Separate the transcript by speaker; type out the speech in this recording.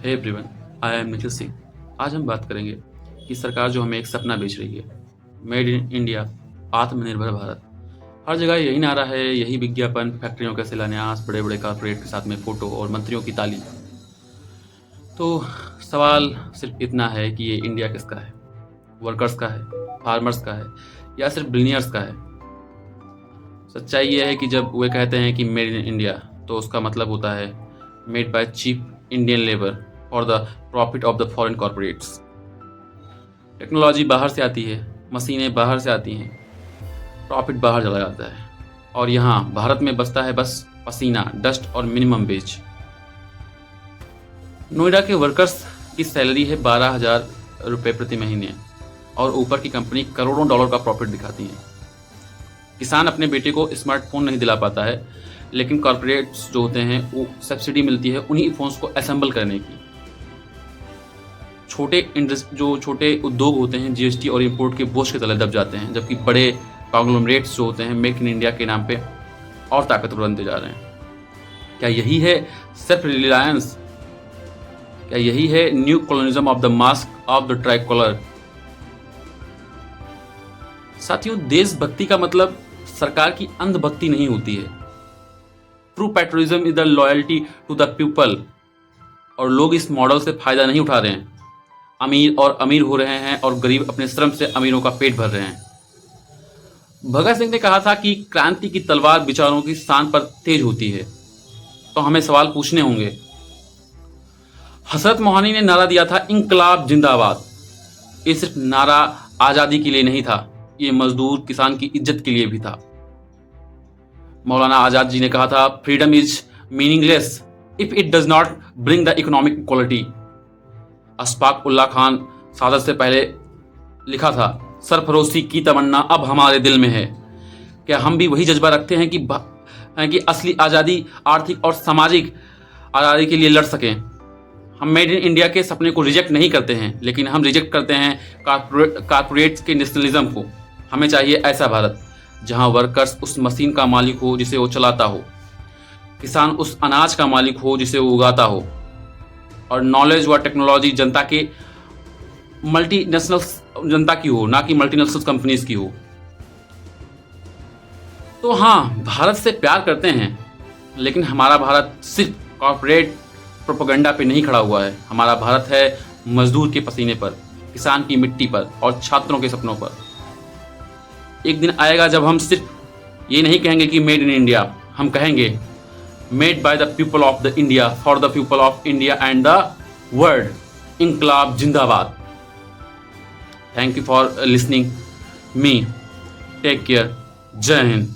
Speaker 1: Hey everyone, I am Nikhil Singh. आज हम बात करेंगे कि सरकार जो हमें एक सपना बेच रही है, मेड इन इंडिया, आत्मनिर्भर भारत। हर जगह यही नारा है, यही विज्ञापन, फैक्ट्रियों का शिलान्यास, बड़े बड़े कॉर्पोरेट के साथ में फोटो और मंत्रियों की ताली। तो सवाल सिर्फ इतना है कि ये इंडिया किसका है? वर्कर्स का है, फार्मर्स का है, या सिर्फ बिलियनियर्स का है? सच्चाई ये है कि जब वे कहते हैं कि मेड इन इंडिया, तो उसका मतलब होता है made by cheap Indian labour और the profit of the foreign corporates. Technology बाहर से आती है, मशीनें बाहर से आती हैं, प्रॉफिट बाहर चला जाता है, और यहाँ भारत में बचता है बस पसीना, डस्ट और मिनिमम वेज। नोएडा के वर्कर्स की सैलरी है 12,000 रुपये प्रति महीने, और ऊपर की कंपनी करोड़ों डॉलर का प्रॉफिट दिखाती है। किसान अपने बेटे को स्मार्टफोन नहीं दिला पाता है, लेकिन कॉर्पोरेट्स जो होते हैं वो सब्सिडी मिलती है उन्हीं फ़ोन्स को असेंबल करने की। छोटे उद्योग होते हैं जीएसटी और इंपोर्ट के बोझ के तले दब जाते हैं, जबकि बड़े कॉन्ग्लोमरेट्स जो होते हैं मेक इन इंडिया के नाम पे और ताकतवर बनते जा रहे हैं। क्या यही है सेल्फ रिलायंस? क्या यही है new colonialism of the mask of the tricolour? साथियों, देशभक्ति का मतलब सरकार की अंधभक्ति नहीं होती है। True patriotism is the loyalty to the people, और लोग इस मॉडल से फायदा नहीं उठा रहे हैं। अमीर और अमीर हो रहे हैं और गरीब अपने श्रम से अमीरों का पेट भर रहे हैं। भगत सिंह ने कहा था कि क्रांति की तलवार विचारों की शान पर तेज होती है। तो हमें सवाल पूछने होंगे। हसरत मोहानी ने नारा दिया था इंकलाब जिंदाबाद। ये सिर्फ नारा आजादी के लिए नहीं था, ये मजदूर किसान की इज्जत के लिए भी था। मौलाना आजाद जी ने कहा था freedom is meaningless if it does not bring the economic equality. Ashfaq Ullah Khan सादत से पहले लिखा था सरफरोशी की तमन्ना अब हमारे दिल में है। क्या हम भी वही जज्बा रखते हैं कि असली आज़ादी आर्थिक और सामाजिक आज़ादी के लिए लड़ सकें? हम मेड इन इंडिया के सपने को रिजेक्ट नहीं करते हैं, लेकिन हम रिजेक्ट करते हैं कॉर्पोरेट्स के नेशनलिज्म को। हमें चाहिए ऐसा भारत जहां वर्कर्स उस मशीन का मालिक हो जिसे वो चलाता हो, किसान उस अनाज का मालिक हो जिसे वो उगाता हो, और नॉलेज व टेक्नोलॉजी जनता के मल्टीनेशनल जनता की हो, ना कि मल्टीनेशनल कंपनीज की हो। तो हाँ, भारत से प्यार करते हैं, लेकिन हमारा भारत सिर्फ कॉर्पोरेट प्रोपेगेंडा पे नहीं खड़ा हुआ है। हमारा भारत है मजदूर के पसीने पर, किसान की मिट्टी पर और छात्रों के सपनों पर। एक दिन आएगा जब हम सिर्फ ये नहीं कहेंगे कि मेड इन इंडिया, हम कहेंगे made by the people of the India, for the people of India and the world. इंकलाब जिंदाबाद। Thank you for listening me. Take care. जय हिंद।